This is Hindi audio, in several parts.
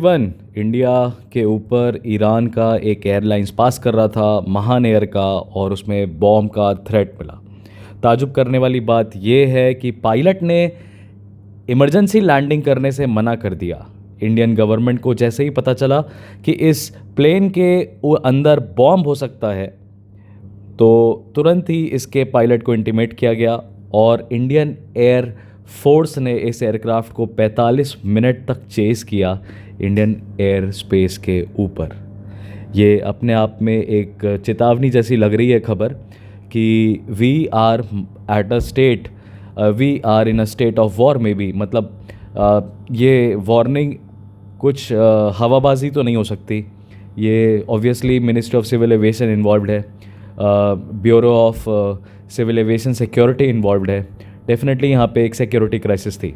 वन इंडिया के ऊपर ईरान का एक एयरलाइंस पास कर रहा था, महान एयर का, और उसमें बॉम्ब का थ्रेट मिला। ताजुब करने वाली बात यह है कि पायलट ने इमरजेंसी लैंडिंग करने से मना कर दिया। इंडियन गवर्नमेंट को जैसे ही पता चला कि इस प्लेन के अंदर बॉम्ब हो सकता है, तो तुरंत ही इसके पायलट को इंटीमेट किया गया और इंडियन एयर फोर्स ने इस एयरक्राफ्ट को 45 मिनट तक चेस किया इंडियन एयर स्पेस के ऊपर। ये अपने आप में एक चेतावनी जैसी लग रही है खबर कि we are at a state, we are in a state of war में भी। मतलब ये वार्निंग कुछ हवाबाजी तो नहीं हो सकती। ये obviously ministry of civil aviation involved है, bureau of civil aviation security involved है। डेफिनेटली यहाँ पे एक सिक्योरिटी क्राइसिस थी।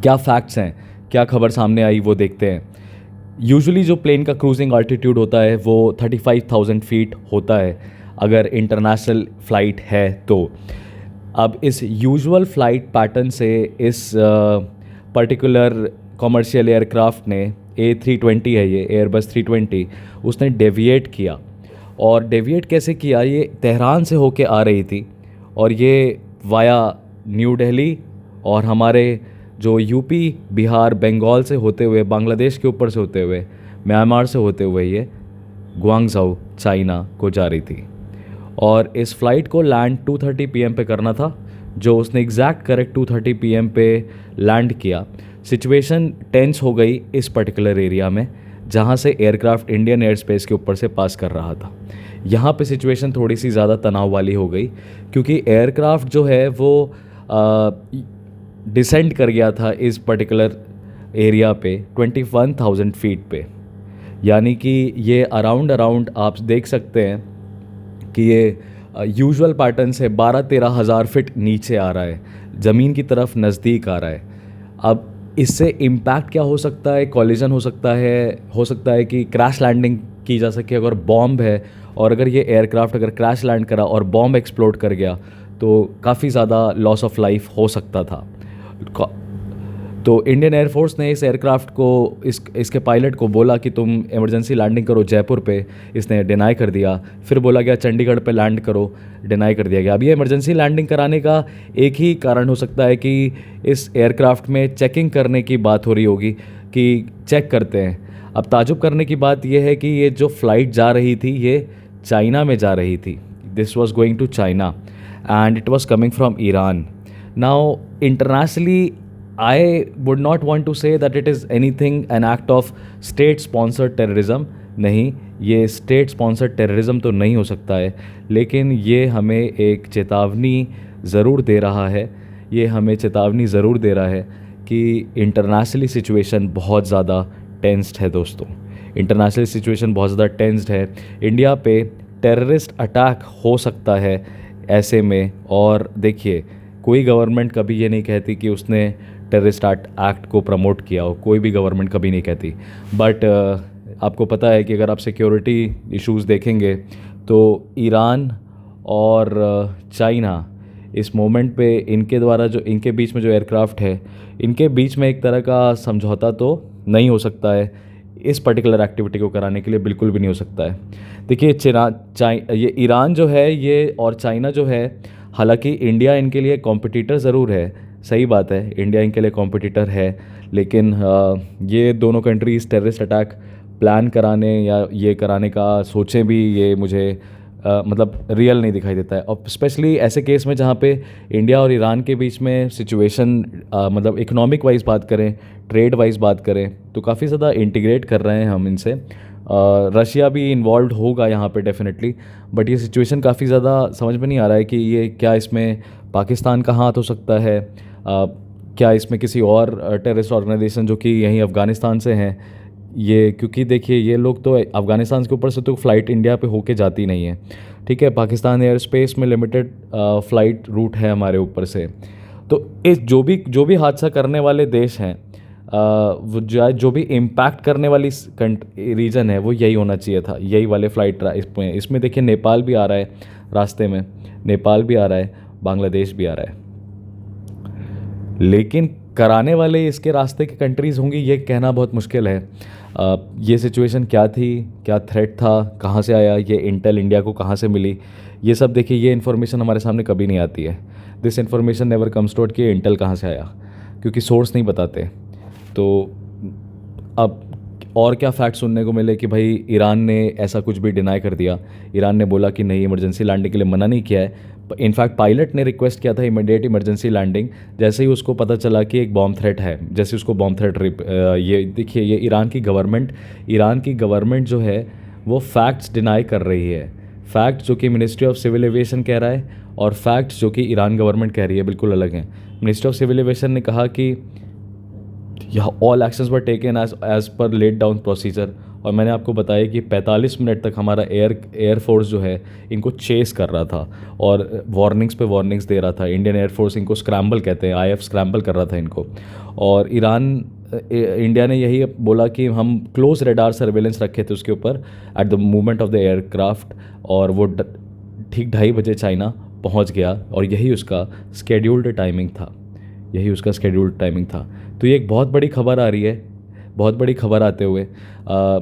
क्या फैक्ट्स हैं, क्या खबर सामने आई, वो देखते हैं। यूजुअली जो प्लेन का क्रूजिंग अल्टीट्यूड होता है वो 35,000 फीट होता है अगर इंटरनेशनल फ़्लाइट है तो। अब इस यूजुअल फ़्लाइट पैटर्न से इस पर्टिकुलर कमर्शियल एयरक्राफ्ट ने A320 है, ये एयरबस 320, उसने डेविएट किया। और डेविएट कैसे किया? ये तेहरान से होके आ रही थी और ये वाया न्यू दिल्ली और हमारे जो यूपी, बिहार, बंगाल से होते हुए, बांग्लादेश के ऊपर से होते हुए, म्यांमार से होते हुए ये ग्वांगझाऊ चाइना को जा रही थी। और इस फ़्लाइट को लैंड 2:30 PM पे करना था, जो उसने एग्जैक्ट करेक्ट 2:30 PM पे लैंड किया। सिचुएशन टेंस हो गई इस पर्टिकुलर एरिया में जहाँ से एयरक्राफ्ट इंडियन एयर स्पेस के ऊपर से पास कर रहा था। यहाँ पे सिचुएशन थोड़ी सी ज़्यादा तनाव वाली हो गई क्योंकि एयरक्राफ्ट जो है वो डिसेंड कर गया था इस पर्टिकुलर एरिया पे 21,000 फीट पे। यानी कि ये अराउंड आप देख सकते हैं कि ये यूजुअल पैटर्न से 12-13 हज़ार फीट नीचे आ रहा है, ज़मीन की तरफ नज़दीक आ रहा है। अब इससे इम्पैक्ट क्या हो सकता है? कॉलिजन हो सकता है कि क्रैश लैंडिंग की जा सके अगर बॉम्ब है, और अगर ये एयरक्राफ्ट अगर क्रैश लैंड करा और बॉम्ब एक्सप्लोड कर गया तो काफ़ी ज़्यादा लॉस ऑफ लाइफ हो सकता था। तो इंडियन एयरफोर्स ने इस एयरक्राफ्ट को इसके पायलट को बोला कि तुम इमरजेंसी लैंडिंग करो जयपुर पे, इसने डिनाई कर दिया। फिर बोला गया चंडीगढ़ पे लैंड करो, डिनाई कर दिया गया। अब ये इमरजेंसी लैंडिंग कराने का एक ही कारण हो सकता है कि इस एयरक्राफ्ट में चेकिंग करने की बात हो रही होगी कि चेक करते हैं। अब ताजुब करने की बात यह है कि ये जो फ़्लाइट जा रही थी ये चाइना में जा रही थी। This was going to China and it was coming from Iran. Now internationally I would not want to say that it is anything an act of state sponsored terrorism। नहीं, ये state sponsored terrorism तो नहीं हो सकता है, लेकिन ये हमें एक चेतावनी ज़रूर दे रहा है। ये हमें चेतावनी ज़रूर दे रहा है कि इंटरनेशनली सिचुएशन बहुत ज़्यादा टेंस्ड है दोस्तों। इंटरनेशनल सिचुएशन बहुत ज़्यादा टेंस्ड है। इंडिया पे टेररिस्ट अटैक हो सकता है ऐसे में। और देखिए, कोई गवर्नमेंट कभी ये नहीं कहती कि उसने टेररिस्ट एक्ट को प्रमोट किया हो, कोई भी गवर्नमेंट कभी नहीं कहती। बट आपको पता है कि अगर आप सिक्योरिटी इश्यूज़ देखेंगे तो ईरान और चाइना इस मोमेंट पे इनके बीच में जो एयरक्राफ्ट है, इनके बीच में एक तरह का समझौता तो नहीं हो सकता है। इस पर्टिकुलर एक्टिविटी को कराने के लिए बिल्कुल भी नहीं हो सकता है। देखिए, ये ईरान जो है ये और चाइना जो है, हालांकि इंडिया इनके लिए कॉम्पिटिटर ज़रूर है, सही बात है, इंडिया इनके लिए कॉम्पिटिटर है, लेकिन ये दोनों कंट्रीज़ टेररिस्ट अटैक प्लान कराने या ये कराने का सोचें भी, ये मुझे मतलब रियल नहीं दिखाई देता है। और स्पेशली ऐसे केस में जहाँ पे इंडिया और ईरान के बीच में सिचुएशन मतलब इकोनॉमिक वाइज बात करें, ट्रेड वाइज बात करें, तो काफ़ी ज़्यादा इंटीग्रेट कर रहे हैं हम इनसे। रशिया भी इन्वॉल्व होगा यहाँ पे डेफिनेटली, बट ये सिचुएशन काफ़ी ज़्यादा समझ में नहीं आ रहा है कि ये क्या इसमें पाकिस्तान का हाथ हो सकता है, क्या इसमें किसी और टेररिस्ट ऑर्गेनाइजेशन जो कि यहीं अफ़गानिस्तान से हैं ये, क्योंकि देखिए ये लोग तो अफ़गानिस्तान के ऊपर से तो फ़्लाइट इंडिया पे होके जाती नहीं है। ठीक है, पाकिस्तान एयर स्पेस में लिमिटेड फ़्लाइट रूट है हमारे ऊपर से। तो इस जो भी हादसा करने वाले देश हैं, वो जो भी इम्पैक्ट करने वाली रीजन है वो यही होना चाहिए था, यही वाले फ़्लाइट इसमें देखिए नेपाल भी आ रहा है रास्ते में, नेपाल भी आ रहा है, बांग्लादेश भी आ रहा है। लेकिन कराने वाले इसके रास्ते के कंट्रीज़ होंगी ये कहना बहुत मुश्किल है। ये सिचुएशन क्या थी, क्या थ्रेट था, कहाँ से आया, ये इंटेल इंडिया को कहाँ से मिली, ये सब देखिए ये इन्फॉर्मेशन हमारे सामने कभी नहीं आती है। This information never comes to कि इंटेल कहाँ से आया, क्योंकि सोर्स नहीं बताते। तो अब और क्या फैक्ट सुनने को मिले कि भाई ईरान ने ऐसा कुछ भी डिनाई कर दिया। ईरान ने बोला कि नहीं, इमरजेंसी लैंडिंग के लिए मना नहीं किया है। इनफैक्ट पायलट ने रिक्वेस्ट किया था इमीडिएट इमरजेंसी लैंडिंग, जैसे ही उसको पता चला कि एक बॉम्ब थ्रेट है, जैसे उसको बॉम्ब थ्रेट ये देखिए, ये ईरान की गवर्नमेंट जो है वो फैक्ट्स डिनाई कर रही है। फैक्ट जो कि मिनिस्ट्री ऑफ सिविल एविएशन कह रहा है और फैक्ट जो कि ईरान गवर्नमेंट कह रही है बिल्कुल अलग हैं। मिनिस्ट्री ऑफ सिविल एविएशन ने कहा कि all actions were taken as per laid down procedure, और मैंने आपको बताया कि 45 मिनट तक हमारा एयरफोर्स जो है इनको चेस कर रहा था और वार्निंग्स पे वार्निंग्स दे रहा था। इंडियन एयरफोर्स इनको स्क्रैम्बल कहते हैं, आईएफ स्क्रैम्बल कर रहा था इनको। और इंडिया ने यही बोला कि हम क्लोज रेडार सर्वेलेंस रखे थे उसके ऊपर at the movement of the aircraft, और वो ठीक 2:30 बजे चाइना पहुंच गया और यही उसका स्केड्यूल्ड टाइमिंग था। तो ये एक बहुत बड़ी खबर आ रही है, बहुत बड़ी खबर आते हुए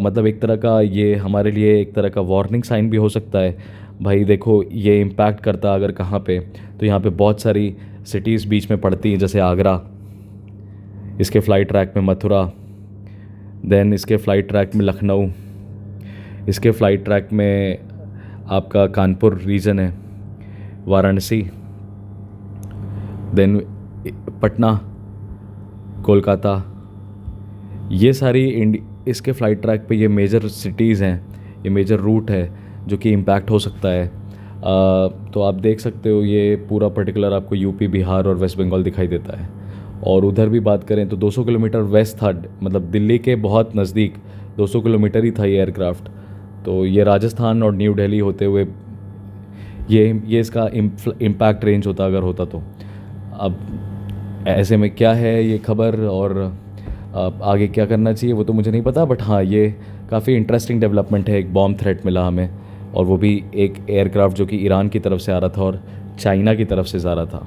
मतलब एक तरह का ये हमारे लिए एक तरह का वार्निंग साइन भी हो सकता है। भाई देखो ये इम्पैक्ट करता अगर कहाँ पे, तो यहाँ पे बहुत सारी सिटीज़ बीच में पड़ती हैं, जैसे आगरा, इसके फ्लाइट ट्रैक में मथुरा, देन इसके फ्लाइट ट्रैक में लखनऊ, इसके फ्लाइट ट्रैक में आपका कानपुर रीजन है, वाराणसी, देन पटना, कोलकाता, ये सारी इसके फ़्लाइट ट्रैक पे ये मेजर सिटीज़ हैं, ये मेजर रूट है जो कि इम्पैक्ट हो सकता है। तो आप देख सकते हो ये पूरा पर्टिकुलर आपको यूपी, बिहार और वेस्ट बंगाल दिखाई देता है। और उधर भी बात करें तो 200 किलोमीटर वेस्ट था, मतलब दिल्ली के बहुत नज़दीक 200 किलोमीटर ही था ये एयरक्राफ्ट। तो ये राजस्थान और न्यू दिल्ली होते हुए ये इसका इम्पैक्ट रेंज होता अगर होता तो। अब ऐसे में क्या है ये खबर और आगे क्या करना चाहिए वो तो मुझे नहीं पता, बट हाँ ये काफ़ी इंटरेस्टिंग डेवलपमेंट है। एक बॉम्ब थ्रेट मिला हमें, और वो भी एक एयरक्राफ्ट जो कि ईरान की तरफ से आ रहा था और चाइना की तरफ से जा रहा था।